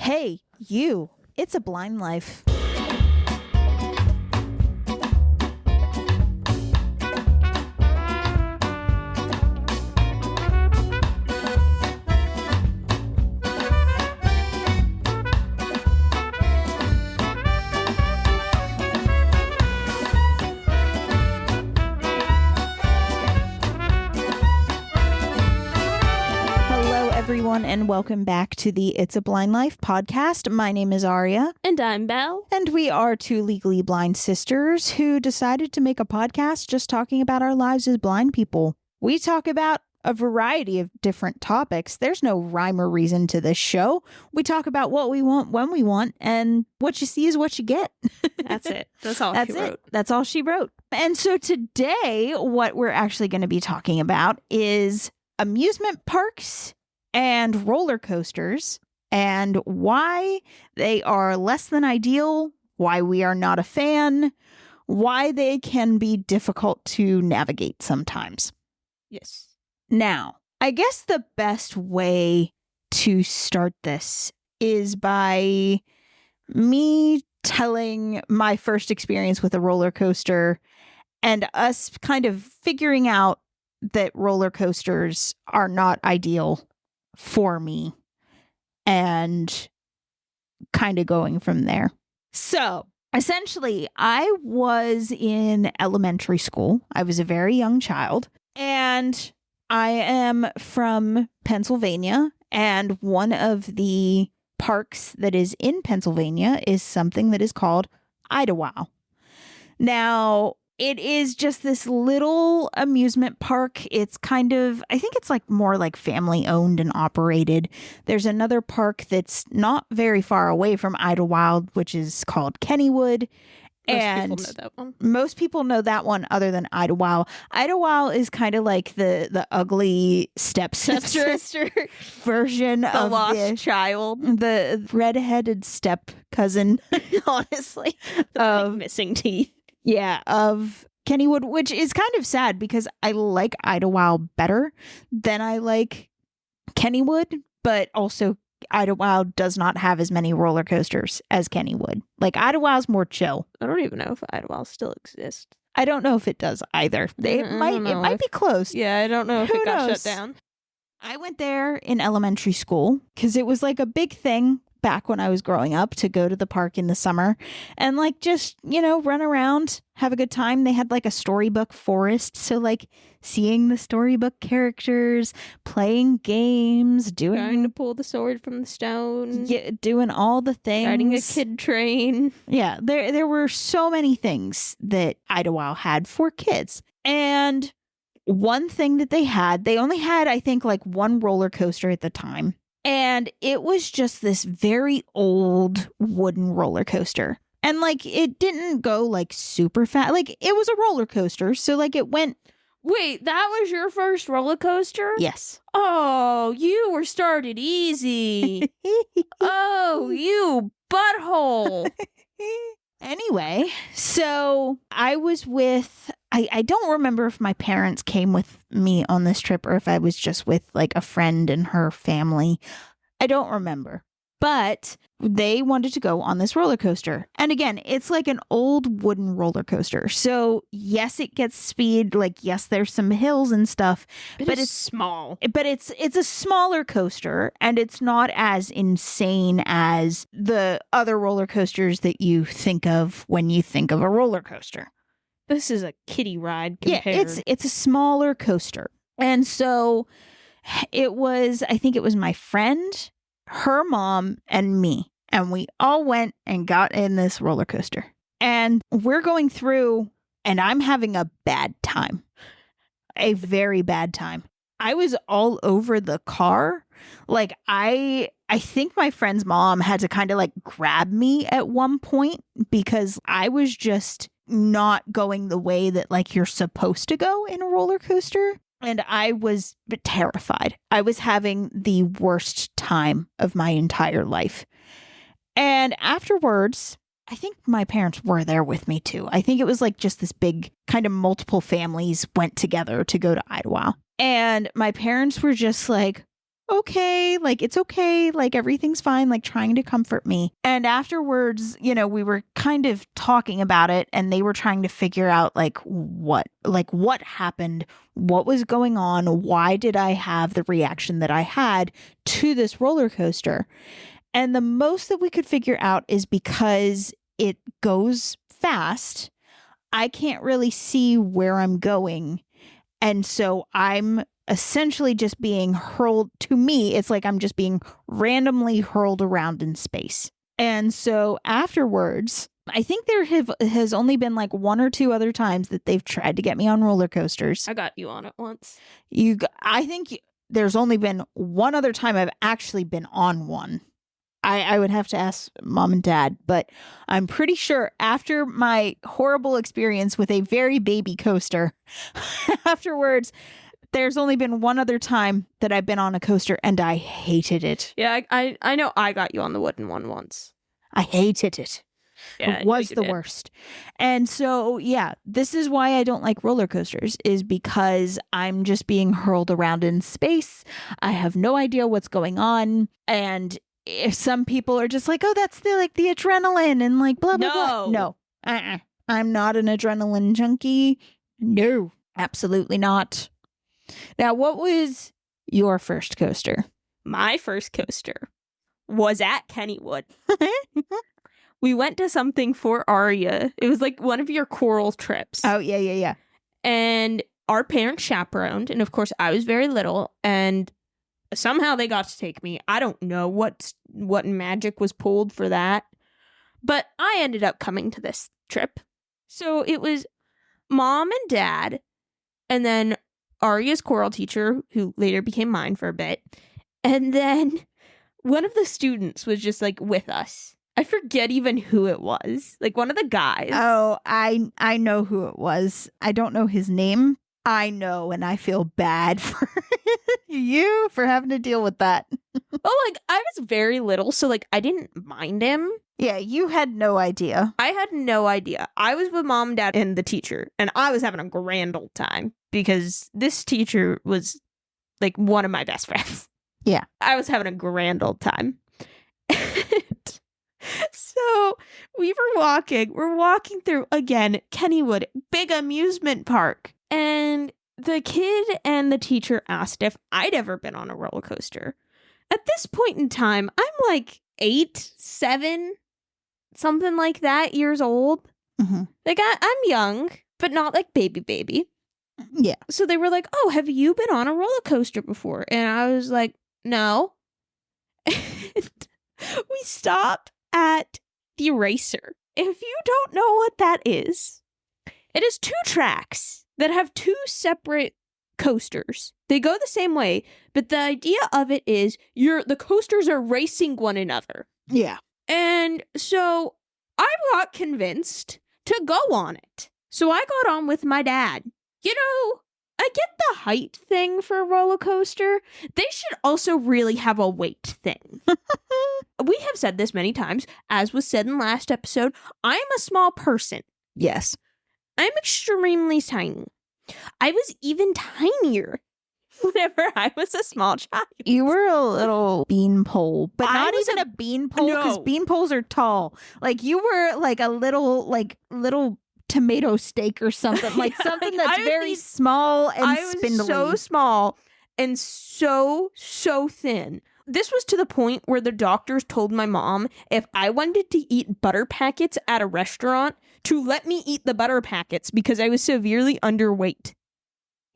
Hey, you. It's a blind life. Everyone, and welcome back to the It's a Blind Life podcast. My name is Aria. And I'm Belle. And we are two legally blind sisters who decided to make a podcast just talking about our lives as blind people. We talk about a variety of different topics. There's no rhyme or reason to this show. We talk about what we want when we want, and what you see is what you get. That's it. That's all That's she wrote. That's all she wrote. And so today, what we're actually going to be talking about is amusement parks and roller coasters, and why they are less than ideal, why we are not a fan, why they can be difficult to navigate sometimes. Yes. Now, I guess the best way to start this is by me telling my first experience with a roller coaster and us kind of figuring out that roller coasters are not ideal for me, and kind of going from there. So essentially, I was in elementary school. I was a very young child, and I am from Pennsylvania, and one of the parks that is in Pennsylvania is something that is called Idlewild. Now, it is just this little amusement park. It's kind of, I think it's like more like family owned and operated. There's another park that's not very far away from Idlewild, which is called Kennywood. And most people know that one. Most people know that one other than Idlewild. Idlewild is kind of like the ugly stepsister version the of lost child. The redheaded step cousin, Honestly. Of missing teeth. Yeah, of Kennywood, which is kind of sad because I like Idlewild better than I like Kennywood, but also Idlewild does not have as many roller coasters as Kennywood. Like, Idlewild's more chill. I don't even know if Idlewild still exists. I don't know if it does either. It might be close. Yeah, I don't know if Who it got knows? shut down. I went there in elementary school because it was like a big thing back when I was growing up to go to the park in the summer and like just, run around, have a good time. They had like a storybook forest. So like seeing the storybook characters, playing games, Trying to pull the sword from the stone. Yeah, doing all the things. Riding a kid train. Yeah, there were so many things that Idlewild had for kids. And one thing that they only had, I think, like one roller coaster at the time. And it was just this very old wooden roller coaster. And like, it didn't go like super fast. Like, it was a roller coaster. So like, it went. Wait, that was your first roller coaster? Yes. Oh, you were started easy. Oh, you butthole. Anyway, so I was with, I don't remember if my parents came with me on this trip or if I was just with like a friend and her family. I don't remember. But they wanted to go on this roller coaster. And again, it's like an old wooden roller coaster. So yes, it gets speed. Like, yes, there's some hills and stuff. But it's small. But it's a smaller coaster, and it's not as insane as the other roller coasters that you think of when you think of a roller coaster. This is a kiddie ride compared. Yeah, it's a smaller coaster. And so I think it was my friend, her mom, and me. And we all went and got in this roller coaster. And we're going through, and I'm having a bad time. A very bad time. I was all over the car. Like, I think my friend's mom had to kind of like grab me at one point because I was just not going the way that like you're supposed to go in a roller coaster. And I was terrified. I was having the worst time of my entire life. And afterwards, I think my parents were there with me too. I think it was like just this big kind of multiple families went together to go to Idlewild. And my parents were just like, okay, like, it's okay, like, everything's fine, like, trying to comfort me. And afterwards, you know, we were kind of talking about it, and they were trying to figure out, what happened, what was going on, why did I have the reaction that I had to this roller coaster. And the most that we could figure out is because it goes fast, I can't really see where I'm going. And so I'm essentially just being hurled. To me, it's like I'm just being randomly hurled around in space. And so afterwards, I think there has only been like one or two other times that they've tried to get me on roller coasters. I got you on it once. I think there's only been one other time I've actually been on one. I would have to ask mom and dad, but I'm pretty sure after my horrible experience with a very baby coaster, afterwards, there's only been one other time that I've been on a coaster and I hated it. Yeah, I know I got you on the wooden one once. I hated it. Yeah, it was the worst. And so, yeah, this is why I don't like roller coasters, is because I'm just being hurled around in space. I have no idea what's going on. And if some people are just like, oh, that's the adrenaline and like blah, blah, blah. No, I'm not an adrenaline junkie. No, absolutely not. Now, what was your first coaster? My first coaster was at Kennywood. We went to something for Aria. It was like one of your choral trips. Oh, yeah. And our parents chaperoned. And of course, I was very little. And somehow they got to take me. I don't know what magic was pulled for that. But I ended up coming to this trip. So it was mom and dad. And then Aria's choral teacher, who later became mine for a bit. And then one of the students was just like with us. I forget even who it was. Like one of the guys. Oh, I know who it was. I don't know his name. I know, and I feel bad for you for having to deal with that. Well, like I was very little, so like I didn't mind him. Yeah, you had no idea. I had no idea. I was with mom, dad, and the teacher, and I was having a grand old time because this teacher was like one of my best friends. Yeah. I was having a grand old time. So we're walking through, again, Kennywood, big amusement park. And the kid and the teacher asked if I'd ever been on a roller coaster. At this point in time, I'm like 8, 7, something like that, years old. Mm-hmm. Like I'm young, but not like baby. Yeah. So they were like, oh, have you been on a roller coaster before? And I was like, no. And we stopped at the Racer. If you don't know what that is, it is 2 tracks that have 2 separate coasters. They go the same way, but the idea of it is the coasters are racing one another. Yeah. And so I got convinced to go on it. So I got on with my dad. You know, I get the height thing for a roller coaster. They should also really have a weight thing. We have said this many times, as was said in last episode, I'm a small person. Yes. I'm extremely tiny. I was even tinier whenever I was a small child. You were a little beanpole, but not even a beanpole, because No. beanpoles are tall. Like you were like a little tomato steak or something, like something that's very small and spindly. I was so small and so thin. This was to the point where the doctors told my mom if I wanted to eat butter packets at a restaurant to let me eat the butter packets because I was severely underweight.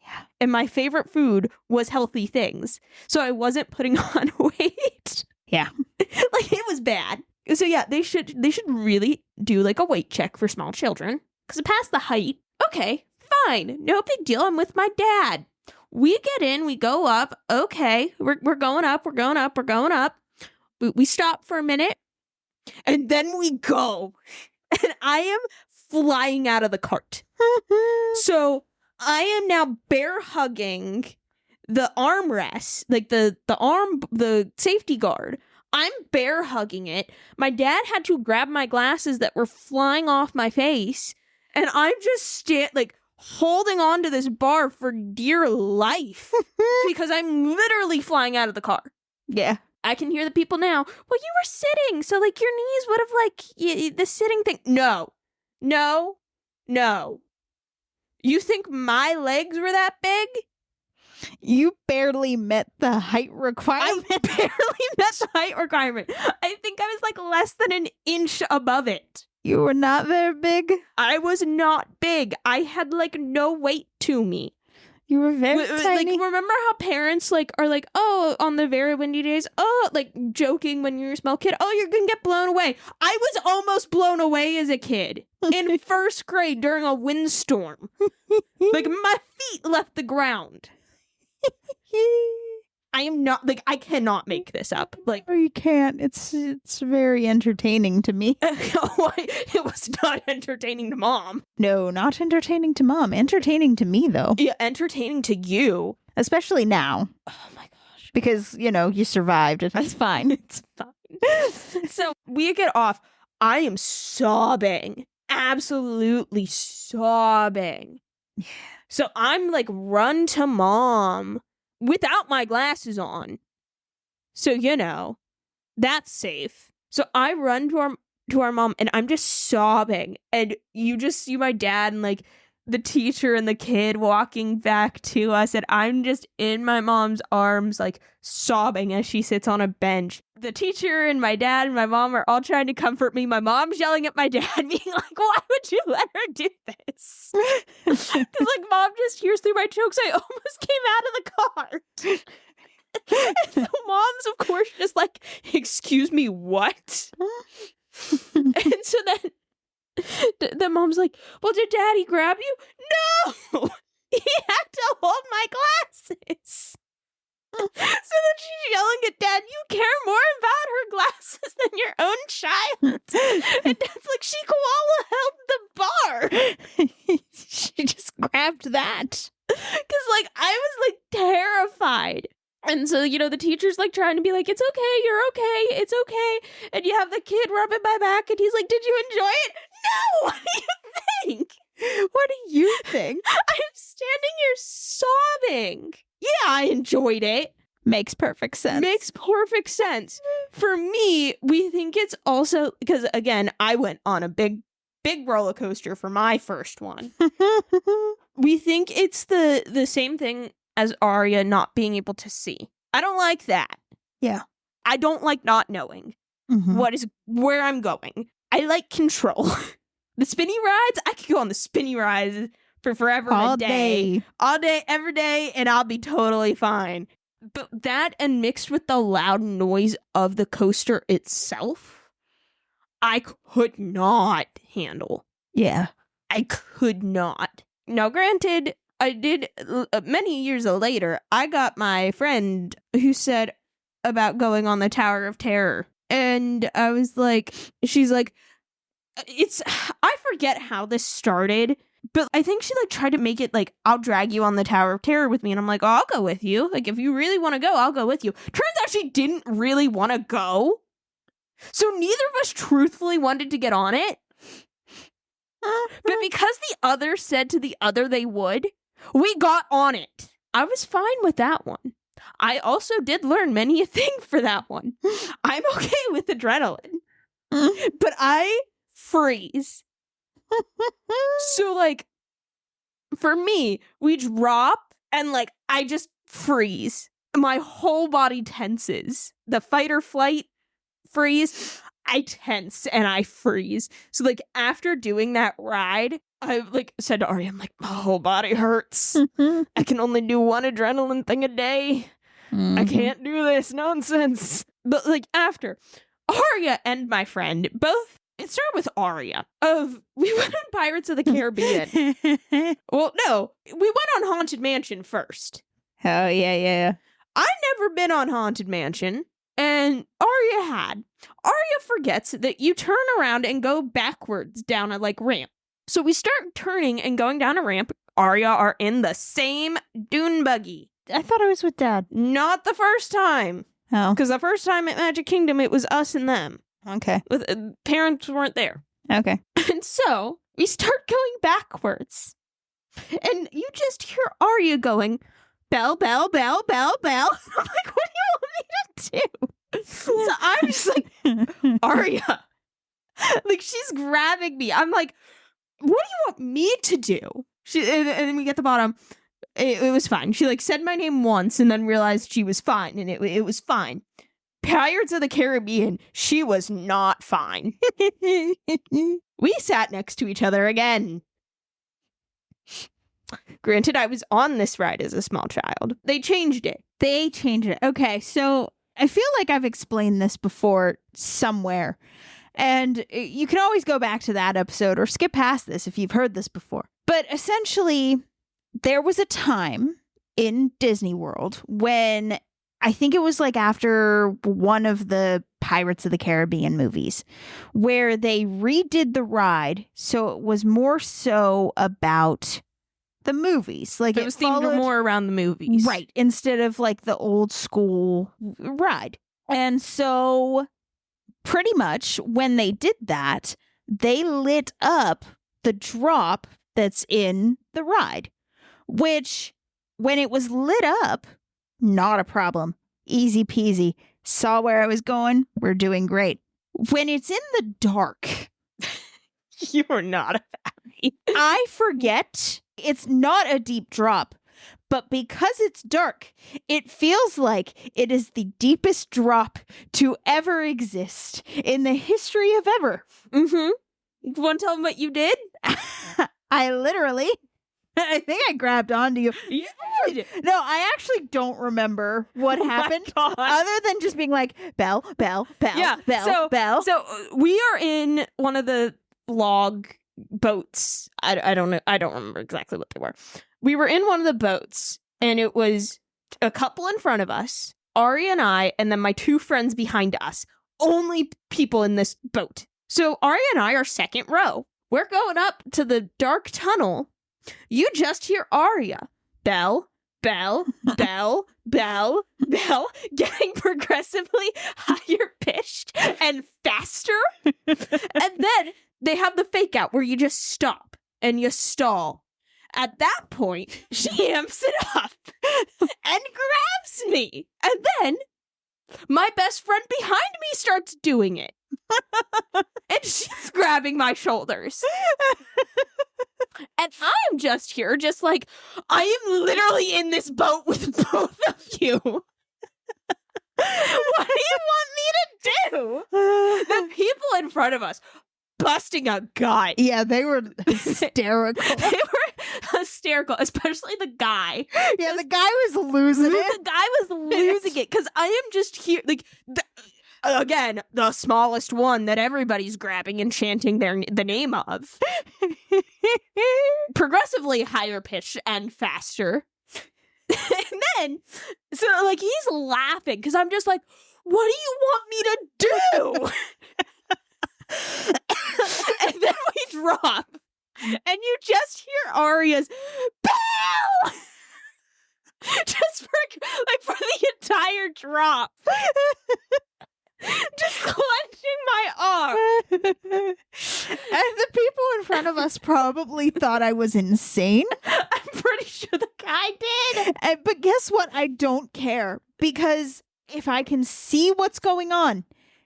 Yeah. And my favorite food was healthy things. So I wasn't putting on weight. Yeah. Like it was bad. So yeah, they should really do like a weight check for small children. Because it passed the height. Okay, fine. No big deal. I'm with my dad. We get in, we go up. Okay, we're going up, we're going up, we're going up. We stop for a minute, and then we go. And I am flying out of the cart. So I am now bear hugging the armrest, like the safety guard. I'm bear hugging it. My dad had to grab my glasses that were flying off my face. And I'm just holding on to this bar for dear life because I'm literally flying out of the car. Yeah. I can hear the people now. Well, you were sitting, so like your knees would have like the sitting thing. No. You think my legs were that big? You barely met the height requirement. I barely met the height requirement. I think I was like less than an inch above it. You were not very big. I was not big. I had like no weight to me. You were very tiny. Like, remember how parents like are like, oh, on the very windy days, oh, like joking when you're a small kid, oh, you're gonna get blown away. I was almost blown away as a kid in first grade during a windstorm. Like my feet left the ground. I am not like I cannot make this up. Like, oh, you can't. It's very entertaining to me. It was not entertaining to Mom. No, not entertaining to Mom. Entertaining to me, though. Yeah, entertaining to you, especially now. Oh my gosh, because you survived. It's fine. It's fine. So we get off. I am sobbing, absolutely sobbing. Yeah. So I'm like, run to Mom without my glasses on. So, that's safe. So I run to our mom and I'm just sobbing. And you just see my dad and like the teacher and the kid walking back to us. And I'm just in my mom's arms, like sobbing as she sits on a bench. The teacher and my dad and my mom are all trying to comfort me. My mom's yelling at my dad, being like, why would you let her do this? Because like Mom just hears through my jokes, I almost came out of the car. And so Mom's, of course, just like, excuse me, what? And so then Mom's like, well, did Daddy grab you? No! He had to hold my glasses. So then she's yelling at Dad, you care more about her glasses than your own child. And Dad's like, she koala held the bar. She just grabbed that. Because like I was like terrified. And so, the teacher's like trying to be like, it's okay, you're okay, it's okay. And you have the kid rubbing my back and he's like, did you enjoy it? No! What do you think? What do you think? I'm standing here sobbing. Yeah, I enjoyed it. Makes perfect sense. Makes perfect sense. For me, we think it's also, because again, I went on a big roller coaster for my first one. We think it's the same thing as Arya not being able to see. I don't like that. Yeah. I don't like not knowing where I'm going. I like control. The spinny rides, I could go on the spinny rides for forever and a day. All day, every day, and I'll be totally fine. But that and mixed with the loud noise of the coaster itself, I could not handle. Yeah. I could not. Now, granted, I did, many years later, I got my friend who said about going on the Tower of Terror. And I was like, she's like, I forget how this started, but I think she like tried to make it like, I'll drag you on the Tower of Terror with me. And I'm like, oh, I'll go with you. Like, if you really want to go, I'll go with you. Turns out she didn't really want to go. So neither of us truthfully wanted to get on it. But because the other said to the other they would, we got on it. I was fine with that one. I also did learn many a thing for that one. I'm okay with adrenaline. But I freeze. So, like, for me, we drop and, like, I just freeze. My whole body tenses. The fight or flight freeze, I tense and I freeze. So, like, after doing that ride, I, like, said to Ari, I'm like, my whole body hurts. I can only do one adrenaline thing a day. I can't do this nonsense. But, like, after, Arya and my friend both, it started with Arya. We went on Pirates of the Caribbean. Well, no, we went on Haunted Mansion first. Oh, yeah. I'd never been on Haunted Mansion, and Arya had. Arya forgets that you turn around and go backwards down a, like, ramp. So we start turning and going down a ramp. Arya are in the same dune buggy. I thought I was with Dad. Not the first time. Oh. Because the first time at Magic Kingdom, it was us and them. Okay. Parents weren't there. Okay. And so we start going backwards. And you just hear Arya going, Belle, Belle, Belle, Belle, Belle. I'm like, what do you want me to do? So I'm just like, Arya. Like, she's grabbing me. I'm like, what do you want me to do? And then we get the bottom. It was fine. She like said my name once and then realized she was fine, and it was fine. Pirates of the Caribbean, she was not fine. We sat next to each other again. Granted, I was on this ride as a small child. They changed it. Okay, so I feel like I've explained this before somewhere. And you can always go back to that episode or skip past this if you've heard this before. But essentially, there was a time in Disney World when I think it was like after one of the Pirates of the Caribbean movies where they redid the ride. So it was more so about the movies. Like it was themed more around the movies. Right. Instead of like the old school ride. And so pretty much when they did that, they lit up the drop that's in the ride, which when it was lit up, not a problem. Easy peasy. Saw where I was going. We're doing great. When it's in the dark, you are not happy. I forget it's not a deep drop. But because it's dark, it feels like it is the deepest drop to ever exist in the history of ever. Mm-hmm. You want to tell them what you did? I think I grabbed onto you. You did. No, I actually don't remember what happened. Other than just being like, Belle, Belle, Belle, yeah, Belle, Belle. So we are in one of the log boats. I don't know. I don't remember exactly what they were. We were in one of the boats, and it was a couple in front of us, Ari and I, and then my two friends behind us. Only people in this boat. So Ari and I are second row. We're going up to the dark tunnel. You just hear Arya. Belle, Belle, Belle, Belle, Belle, getting progressively higher pitched and faster. And then they have the fake out where you just stop and you stall. At that point, she amps it up and grabs me. And then my best friend behind me starts doing it. And she's grabbing my shoulders. And I'm just here, just like, I am literally in this boat with both of you. What do you want me to do? The people in front of us busting a gut. Yeah, they were hysterical. They were hysterical, especially the guy. Yeah, the guy was losing it. The guy was losing it because I am just here, like, again, the smallest one that everybody's grabbing and chanting the name of. Progressively higher pitched and faster. And then, so, like, he's laughing because I'm just like, what do you want me to do? And then we drop, and you just hear Arya's Belle, just for the entire drop, just clenching my arm. And the people in front of us probably thought I was insane. I'm pretty sure the guy did. But guess what? I don't care, because if I can see what's going on,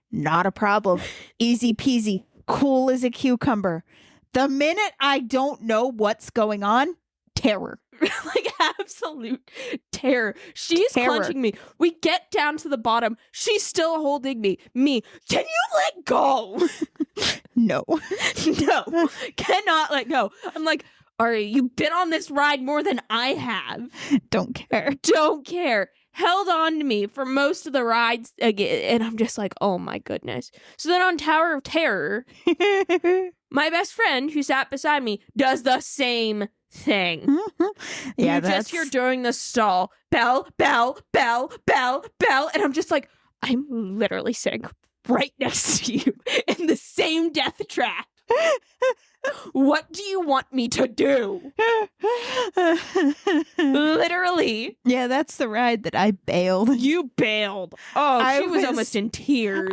not a problem. Easy peasy. Cool as a cucumber. The minute I don't know what's going on, terror. Like absolute terror. She's clenching me. We get down to the bottom. She's still holding me. Can you let go? No. No. Cannot let go. I'm like, Ari, you've been on this ride more than I have. Don't care. Don't care. Held on to me for most of the rides again, and I'm just like, oh my goodness. So then on Tower of Terror, my best friend who sat beside me does the same thing. Yeah, you just hear during the stall, Belle, Belle, Belle, Belle, Belle, and I'm just like, I'm literally sitting right next to you in the same death trap. What do you want me to do? Literally. Yeah, that's the ride that I bailed. You bailed. Oh, she was almost in tears.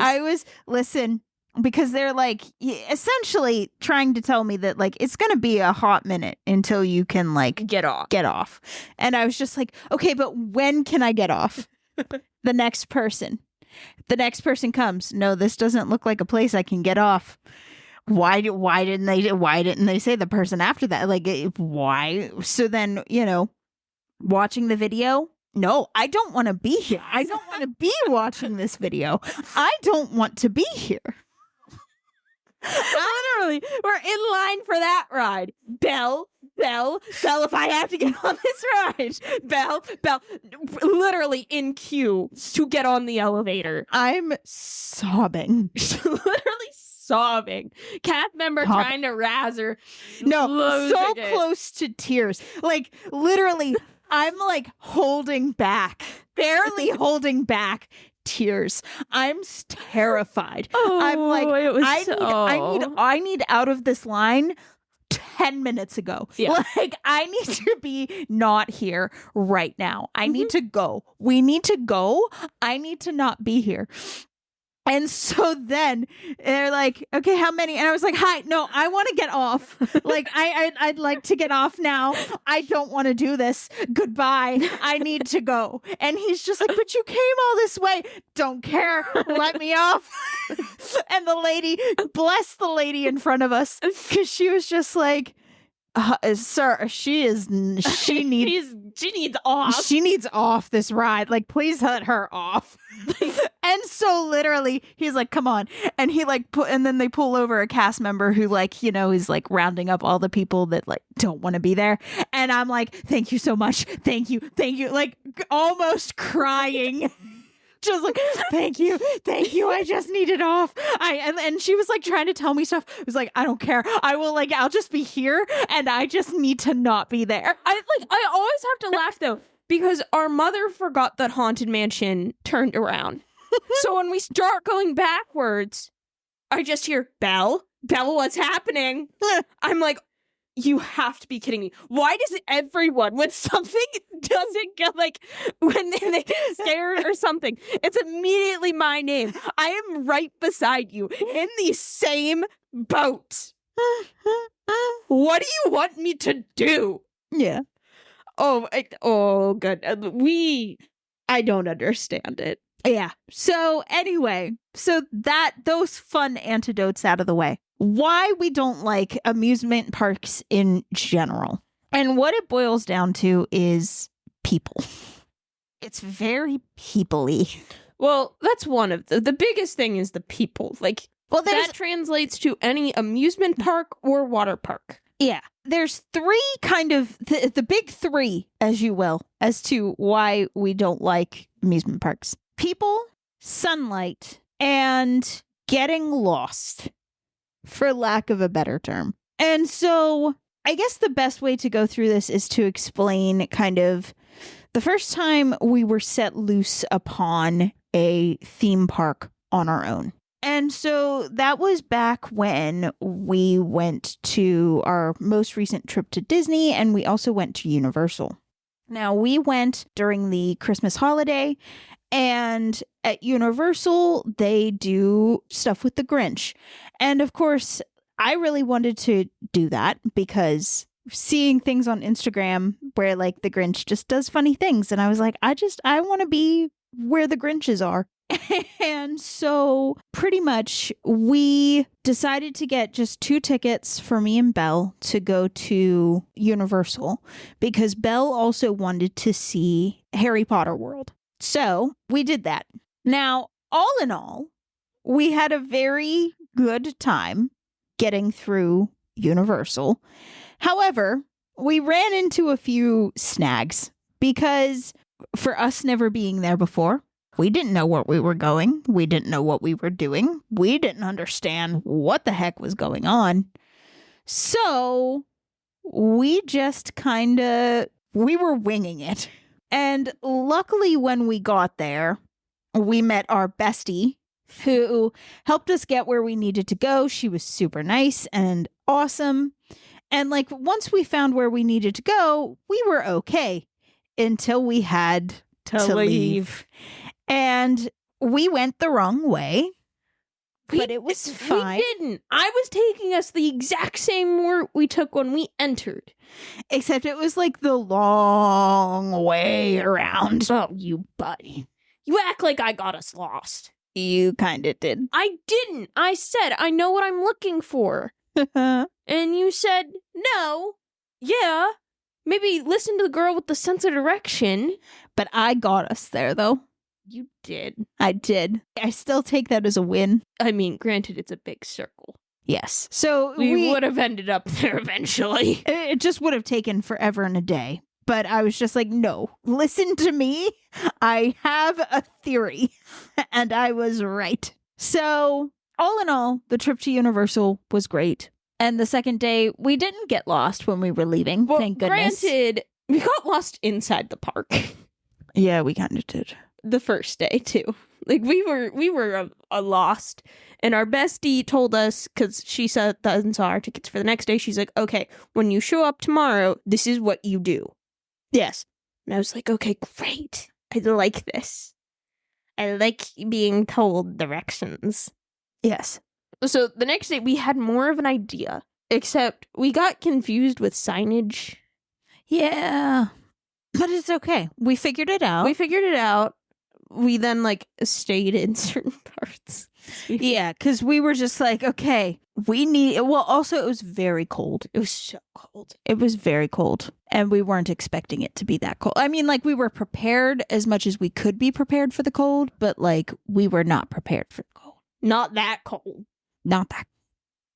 Listen, because they're like essentially trying to tell me that like it's gonna be a hot minute until you can like Get off. get off. And I was just like, okay, but when can I get off? The next person comes. No, this doesn't look like a place I can get off. Why didn't they say the person after that? Like, why? So then, watching the video. No, I don't want to be here. I don't want to be watching this video. I don't want to be here. Literally, we're in line for that ride. Belle, if I have to get on this ride. Belle, literally in queue to get on the elevator. I'm sobbing. Literally sobbing. Cast member trying to razz her. No, so close to tears. Like, literally, I'm like holding back, barely holding back tears. I'm terrified. Oh, I'm like, it was I need out of this line 10 minutes ago. Yeah. Like, I need to be not here right now. I need to go. We need to go. I need to not be here. And so then they're like, okay, how many? And I was like, hi, no, I want to get off. Like, I'd like to get off now. I don't want to do this. Goodbye. I need to go. And he's just like, but you came all this way. Don't care. Let me off. And the lady, bless the lady in front of us, because she was just like, sir, she needs off. She needs off this ride. Like, please let her off. And so literally he's like, come on. And he like and then they pull over a cast member who like, is like rounding up all the people that like don't want to be there. And I'm like, thank you so much. Thank you. Like almost crying. Just like, thank you. I just need it off. And she was like trying to tell me stuff. I was like, I don't care. I'll just be here, and I just need to not be there. I always have to laugh though, because our mother forgot that Haunted Mansion turned around. So when we start going backwards, I just hear, Belle, what's happening? I'm like, you have to be kidding me. Why does everyone, when something doesn't go, like, when they get scared or something, it's immediately my name. I am right beside you in the same boat. What do you want me to do? Yeah. Good. I don't understand it. Yeah. So anyway, those fun antidotes out of the way. Why we don't like amusement parks in general. And what it boils down to is people. It's very people-y. Well, that's one of the biggest thing is the people. Like, that translates to any amusement park or water park. Yeah. There's three kind of, the big three, as you will, as to why we don't like amusement parks. People, sunlight, and getting lost, for lack of a better term. And so I guess the best way to go through this is to explain kind of the first time we were set loose upon a theme park on our own. And so that was back when we went to our most recent trip to Disney, and we also went to Universal. Now, we went during the Christmas holiday, and at Universal, they do stuff with the Grinch. And of course, I really wanted to do that because seeing things on Instagram where like the Grinch just does funny things. And I was like, I want to be where the Grinches are. And so pretty much we decided to get just 2 tickets for me and Belle to go to Universal because Belle also wanted to see Harry Potter World. So we did that. Now, all in all, we had a very good time getting through Universal. However, we ran into a few snags because for us never being there before, we didn't know where we were going. We didn't know what we were doing. We didn't understand what the heck was going on. So we just we were winging it. And luckily when we got there, we met our bestie who helped us get where we needed to go. She was super nice and awesome. And like once we found where we needed to go, we were okay until we had to leave. And we went the wrong way. but it was fine. We didn't. I was taking us the exact same route we took when we entered. Except it was like the long way around. Oh, you buddy. You act like I got us lost. You kind of did. I didn't. I said, I know what I'm looking for. And you said, no. Yeah. Maybe listen to the girl with the sense of direction. But I got us there, though. You did. I did. I still take that as a win. I mean, granted, it's a big circle. Yes. So we would have ended up there eventually. It just would have taken forever and a day. But I was just like, no, listen to me. I have a theory. And I was right. So all in all, the trip to Universal was great. And the second day, we didn't get lost when we were leaving. Well, thank goodness. Granted, we got lost inside the park. Yeah, we kind of did. The first day, too. Like, we were lost. And our bestie told us, because she saw our tickets for the next day, she's like, okay, when you show up tomorrow, this is what you do. Yes. And I was like, okay, great. I like this. I like being told directions. Yes. So the next day, we had more of an idea, except we got confused with signage. Yeah. But it's okay. We figured it out. We then, stayed in certain parts. Yeah, because we were just like, okay, also it was very cold. It was so cold. It was very cold. And we weren't expecting it to be that cold. I mean, we were prepared as much as we could be prepared for the cold, but, we were not prepared for the cold. Not that cold. Not that.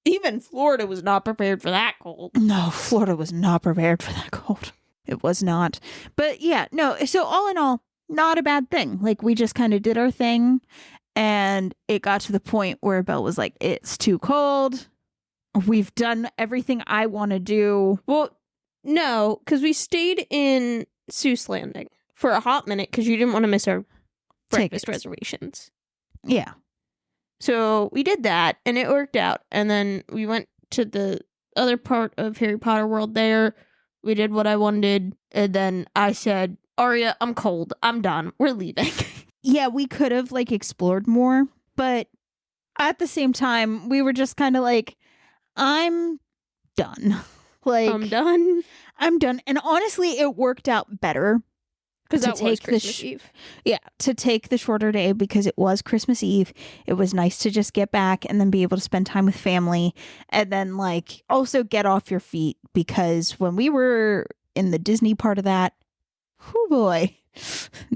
Even Florida was not prepared for that cold. No, Florida was not prepared for that cold. It was not. But yeah, no, so all in all, not a bad thing. We just kind of did our thing. And it got to the point where Belle was like, it's too cold. We've done everything I want to do. Well, no, because we stayed in Seuss Landing for a hot minute because you didn't want to miss our breakfast reservations. Yeah. So we did that and it worked out. And then we went to the other part of Harry Potter World there. We did what I wanted. And then I said, Aria, I'm cold. I'm done. We're leaving. Yeah, we could have explored more, but at the same time, we were just kind of like, I'm done. I'm done. I'm done. And honestly, it worked out better. Because that was Christmas Eve. Yeah, to take the shorter day because it was Christmas Eve. It was nice to just get back and then be able to spend time with family. And then also get off your feet because when we were in the Disney part of that, oh boy,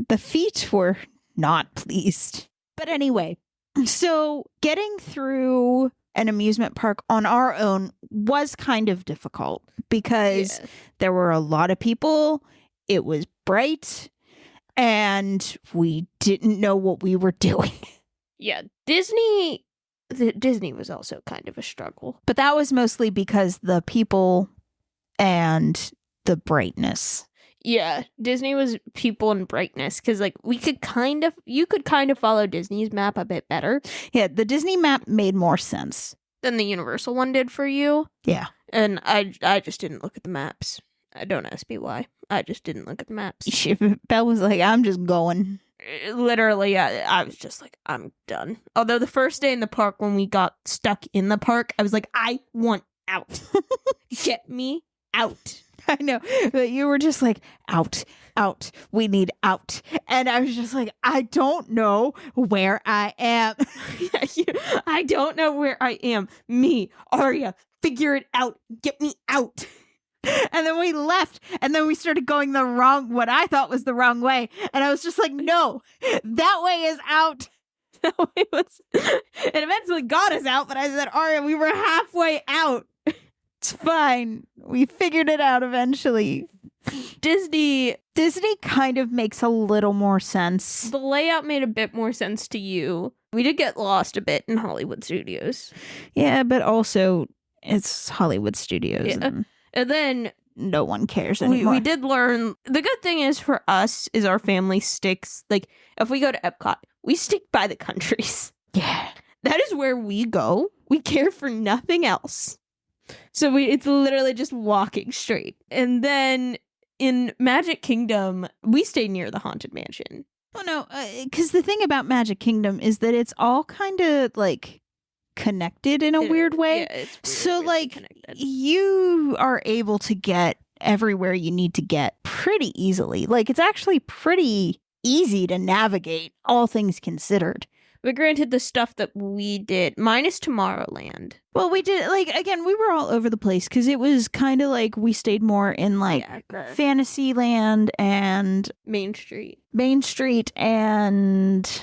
the feet were not pleased. But anyway, so getting through an amusement park on our own was kind of difficult because there were a lot of people. It was bright and we didn't know what we were doing. Yeah, Disney was also kind of a struggle. But that was mostly because the people and the brightness. Yeah, Disney was people and brightness because you could kind of follow Disney's map a bit better. Yeah, the Disney map made more sense than the Universal one did for you. Yeah. And I just didn't look at the maps. Don't ask me why. I just didn't look at the maps. Belle was like, I'm just going. Literally, I was just like, I'm done. Although the first day in the park when we got stuck in the park, I was like, I want out. Get me out. I know, but you were just like, out, we need out. And I was just like, I don't know where I am. I don't know where I am. Me, Aria, figure it out. Get me out. And then we left, and then we started going what I thought was the wrong way. And I was just like, no, that way is out. That way it eventually got us out, but I said, Aria, we were halfway out. It's fine. We figured it out eventually. Disney kind of makes a little more sense. The layout made a bit more sense to you. We did get lost a bit in Hollywood Studios. Yeah, but also it's Hollywood Studios. Yeah. And then no one cares anymore. We did learn. The good thing is for us is our family sticks. If we go to Epcot, we stick by the countries. Yeah. That is where we go. We care for nothing else. So it's literally just walking straight. And then in Magic Kingdom, we stay near the Haunted Mansion. Well, no, because the thing about Magic Kingdom is that it's all kind of connected in a weird way. Yeah, it's So, weirdly like, connected. you are able to get everywhere you need to get pretty easily. Like, it's actually pretty easy to navigate, all things considered. But granted, the stuff that we did, minus Tomorrowland. Well, we did, like, again, we were all over the place because it was kind of like we stayed more in, like, Fantasyland and Main Street and,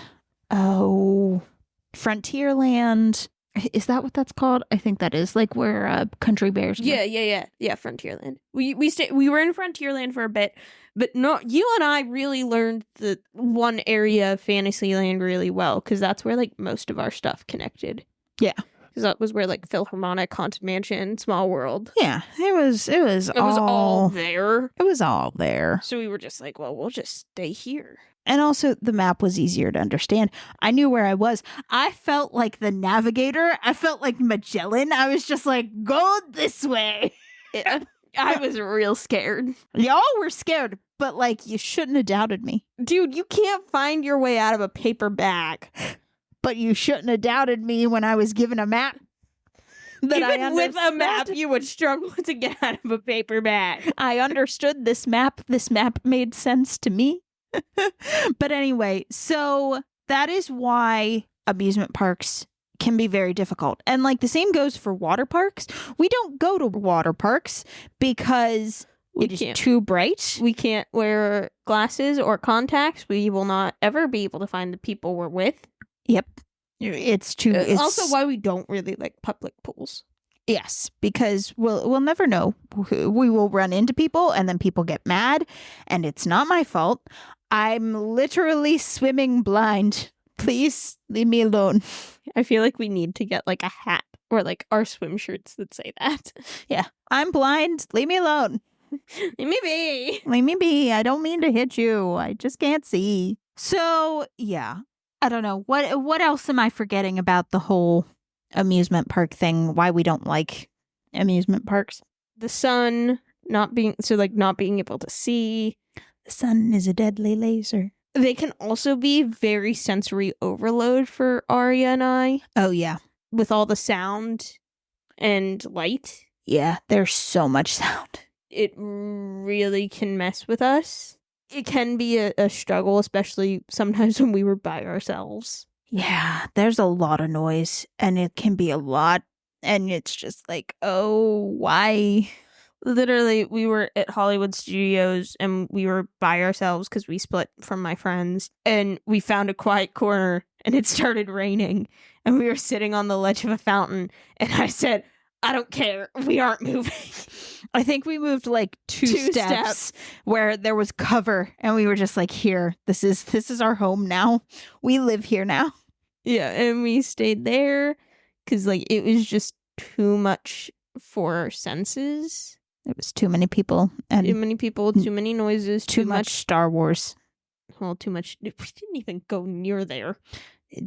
Frontierland. Is that what that's called? I think that is, like, where Country Bears. Yeah, Frontierland. We were in Frontierland for a bit, but no, you and I really learned the one area of Fantasyland really well because that's where like most of our stuff connected. Yeah, because that was where like Philharmonic, Haunted Mansion, Small World. Yeah, it was all there. It was all there. So we were just like, well, we'll just stay here. And also, the map was easier to understand. I knew where I was. I felt like the navigator. I felt like Magellan. I was just like, go this way. I was real scared. Y'all were scared, but like, you shouldn't have doubted me. Dude, you can't find your way out of a paper bag. But you shouldn't have doubted me when I was given a map. Even with a map, you would struggle to get out of a paper bag. I understood this map. This map made sense to me. But anyway, so that is why amusement parks can be very difficult. And like the same goes for water parks. We don't go to water parks because it is too bright. We can't wear glasses or contacts. We will not ever be able to find the people we're with. Yep. It's too... It's also why we don't really like public pools. Yes, because we'll never know. We will run into people and then people get mad and it's not my fault. I'm literally swimming blind. Please leave me alone. I feel like we need to get like a hat or like our swim shirts that say that. Yeah, I'm blind. Leave me alone. Leave me be. Leave me be. I don't mean to hit you. I just can't see. So, yeah. I don't know. What else am I forgetting about the whole amusement park thing? Why we don't like amusement parks? The sun not being able to see. The sun is a deadly laser. They can also be very sensory overload for Arya and I. Oh, yeah. With all the sound and light. Yeah, there's so much sound. It really can mess with us. It can be a struggle, especially sometimes when we were by ourselves. Yeah, there's a lot of noise, and it can be a lot, and it's just like, oh, why? Literally, we were at Hollywood Studios, and we were by ourselves because we split from my friends, and we found a quiet corner, and it started raining, and we were sitting on the ledge of a fountain, and I said, I don't care. We aren't moving. I think we moved like two steps where there was cover and we were just like, here, this is our home now. We live here now. Yeah, and we stayed there because like it was just too much for our senses. It was too many people. And too many people, too many noises, too much Star Wars. Well, too much. We didn't even go near there.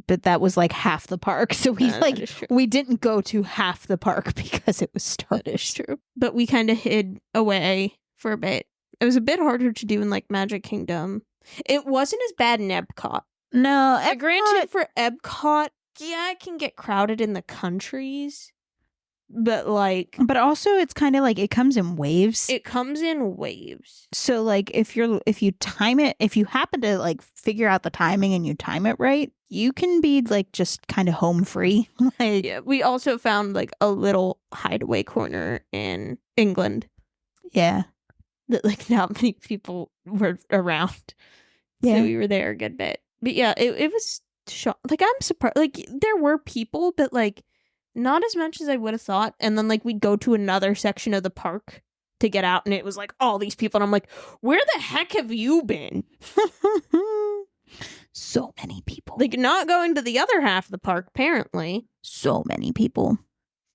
But that was like half the park. So we didn't go to half the park because it was Star Wars. That is true. But we kind of hid away for a bit. It was a bit harder to do in like Magic Kingdom. It wasn't as bad in Epcot. No, Granted, for Epcot, yeah, it can get crowded in the countries. But also it's kind of like it comes in waves. It comes in waves. So like if you time it, if you happen to like figure out the timing and you time it right, you can be like just kind of home free. Like, yeah, we also found like a little hideaway corner in England. Yeah, that like not many people were around. Yeah, so we were there a good bit. But yeah, it was like I'm surprised. Like there were people, but like. Not as much as I would have thought. And then, like, we'd go to another section of the park to get out, and it was, like, all these people. And I'm like, where the heck have you been? So many people. Like, not going to the other half of the park, apparently. So many people.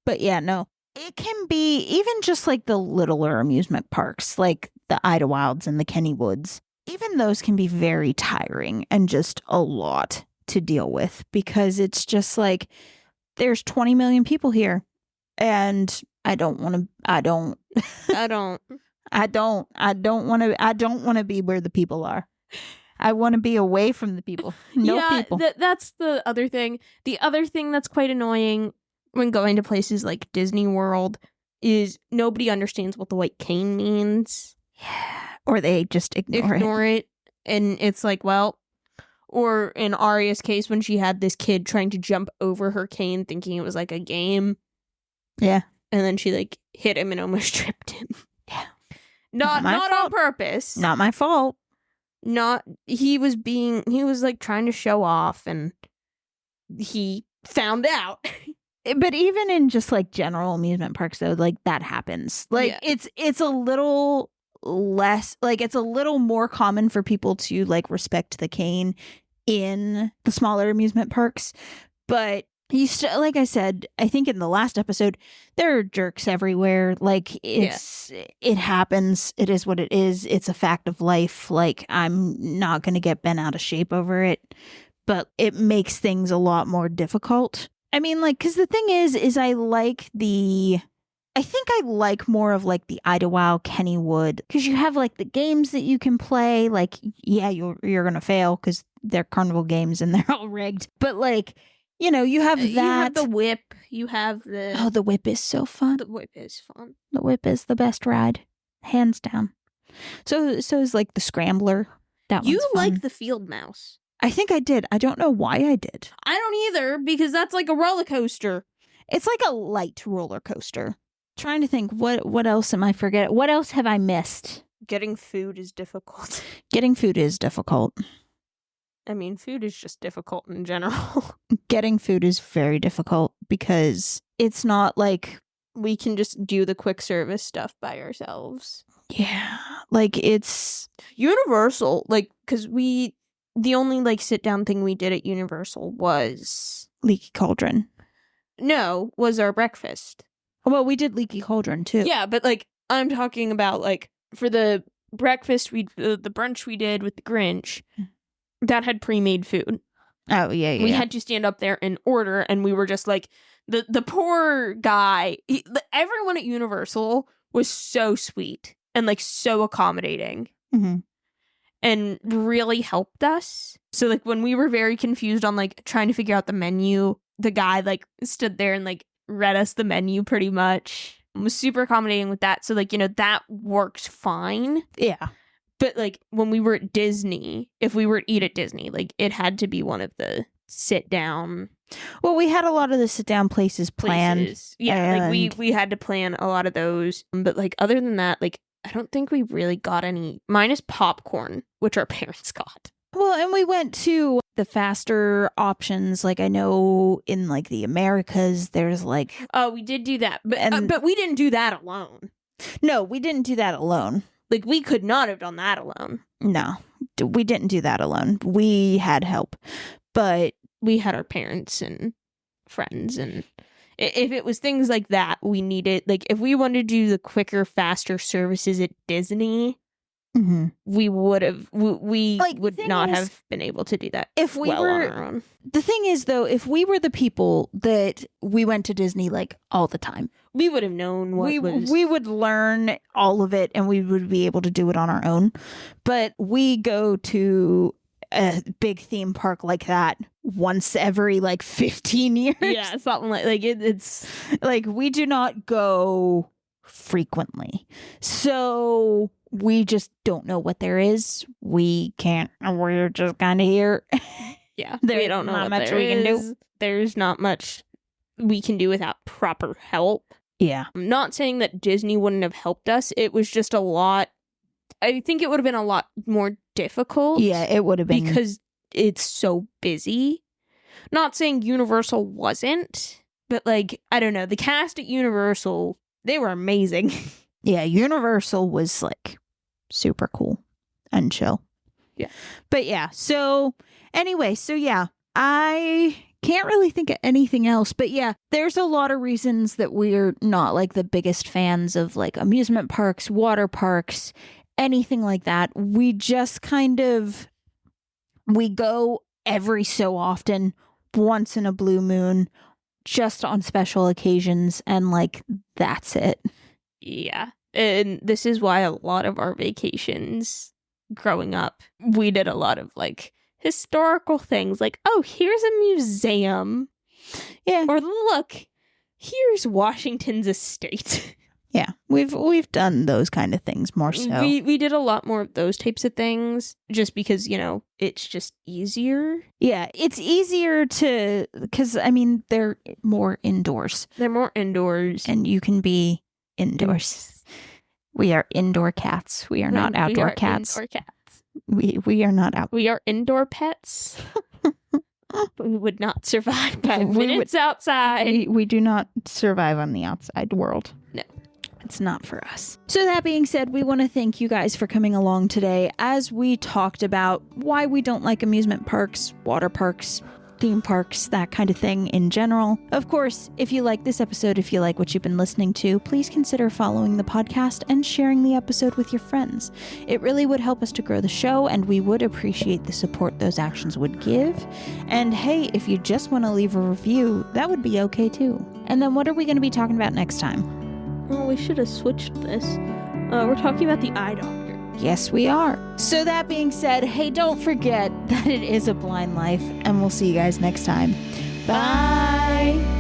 But, yeah, no. It can be even just, like, the littler amusement parks, like the Idlewilds and the Kennywood's. Even those can be very tiring and just a lot to deal with because it's just, like... There's 20 million people here, and I don't want to be where the people are. I want to be away from the people. No people. That's the other thing. The other thing that's quite annoying when going to places like Disney World is nobody understands what the white cane means. Yeah. Or they just ignore it. And it's like, well, or in Arya's case when she had this kid trying to jump over her cane thinking it was like a game. Yeah. And then she like hit him and almost tripped him. Yeah. Not on purpose. Not my fault. He was like trying to show off and he found out. But even in just like general amusement parks though, like that happens. Like it's a little less, like it's a little more common for people to like respect the cane in the smaller amusement parks. But you still, like I said, I think in the last episode, there are jerks everywhere. Like it happens. It is what it is. It's a fact of life. Like I'm not going to get bent out of shape over it, but it makes things a lot more difficult. I mean, like, because the thing is I think I like more of like the Idlewild Kennywood because you have like the games that you can play. Like, yeah, you're gonna fail because they're carnival games and they're all rigged. But like, you know, you have that. You have the whip. You have the. The whip is so fun. The whip is fun. The whip is the best ride, hands down. So is like the Scrambler. That one's fun. Like the Field Mouse. I think I did. I don't know why I did. I don't either because that's like a roller coaster. It's like a light roller coaster. Trying to think what else am I forgetting? What else have I missed? Getting food is difficult. Getting food is difficult. I mean, food is just difficult in general. Getting food is very difficult because it's not like we can just do the quick service stuff by ourselves. Yeah. Like it's Universal, like cuz the only like sit down thing we did at Universal was Leaky Cauldron. No, was our breakfast. Well, we did Leaky Cauldron too. Yeah, but like I'm talking about like for the breakfast the brunch we did with the Grinch that had pre-made food. Oh yeah. We had to stand up there and order, and we were just like the poor guy. Everyone at Universal was so sweet and like so accommodating. Mm-hmm. And really helped us. So like when we were very confused on like trying to figure out the menu, the guy like stood there and like read us the menu pretty much. Was super accommodating with that. So like, you know, that works fine. Yeah. But like when we were at Disney, if we were to eat at Disney, like it had to be one of the sit down. Well, we had a lot of the sit down places planned. Yeah, like we had to plan a lot of those. But like other than that, like I don't think we really got any, minus popcorn, which our parents got. Well, and we went to the faster options. Like I know in like the Americas, there's like... Oh, we did do that. But we didn't do that alone. No, we didn't do that alone. Like we could not have done that alone. No, we didn't do that alone. We had help. But we had our parents and friends, and if it was things like that, we needed, like if we wanted to do the quicker, faster services at Disney, mm-hmm. we would have, we like, would not have been able to do that if we well were on our own. The thing is, though, if we were the people that we went to Disney like all the time, we would have known what we would learn all of it, and we would be able to do it on our own. But we go to a big theme park like that once every like 15 years. Yeah, something like it's like we do not go frequently. So we just don't know what there is. We're just kind of here. Yeah, we don't know not what much there we can is. do. There's not much we can do without proper help. Yeah. I'm not saying that Disney wouldn't have helped us. It was just a lot. I think it would have been a lot more difficult. Yeah, it would have been. Because it's so busy. Not saying Universal wasn't, but like, I don't know. The cast at Universal, they were amazing. Yeah, Universal was like super cool and chill. Yeah. But yeah, so anyway, so yeah, I can't really think of anything else. But yeah, there's a lot of reasons that we're not like the biggest fans of like amusement parks, water parks, anything like that. We just kind of, we go every so often, once in a blue moon, just on special occasions, and like that's it. Yeah. And this is why a lot of our vacations growing up, we did a lot of like historical things, like, oh, here's a museum. Yeah. Or look, here's Washington's estate. Yeah, we've done those kind of things more so. We did a lot more of those types of things just because, you know, it's just easier. Yeah, it's easier to, because, I mean, they're more indoors. They're more indoors. And you can be indoors. We are indoor cats. We are not outdoor cats. Indoor cats. We are not out. We are indoor pets. We would not survive 5 minutes outside. We do not survive on the outside world. No. It's not for us. So that being said, we want to thank you guys for coming along today as we talked about why we don't like amusement parks, water parks, theme parks, that kind of thing in general. Of course, if you like this episode, if you like what you've been listening to, please consider following the podcast and sharing the episode with your friends. It really would help us to grow the show, and we would appreciate the support those actions would give. And hey, if you just want to leave a review, that would be okay too. And then what are we going to be talking about next time? Well, we should have switched this. We're talking about the eye doctor. Yes, we are. So that being said, hey, don't forget that it is a blind life, and we'll see you guys next time. Bye!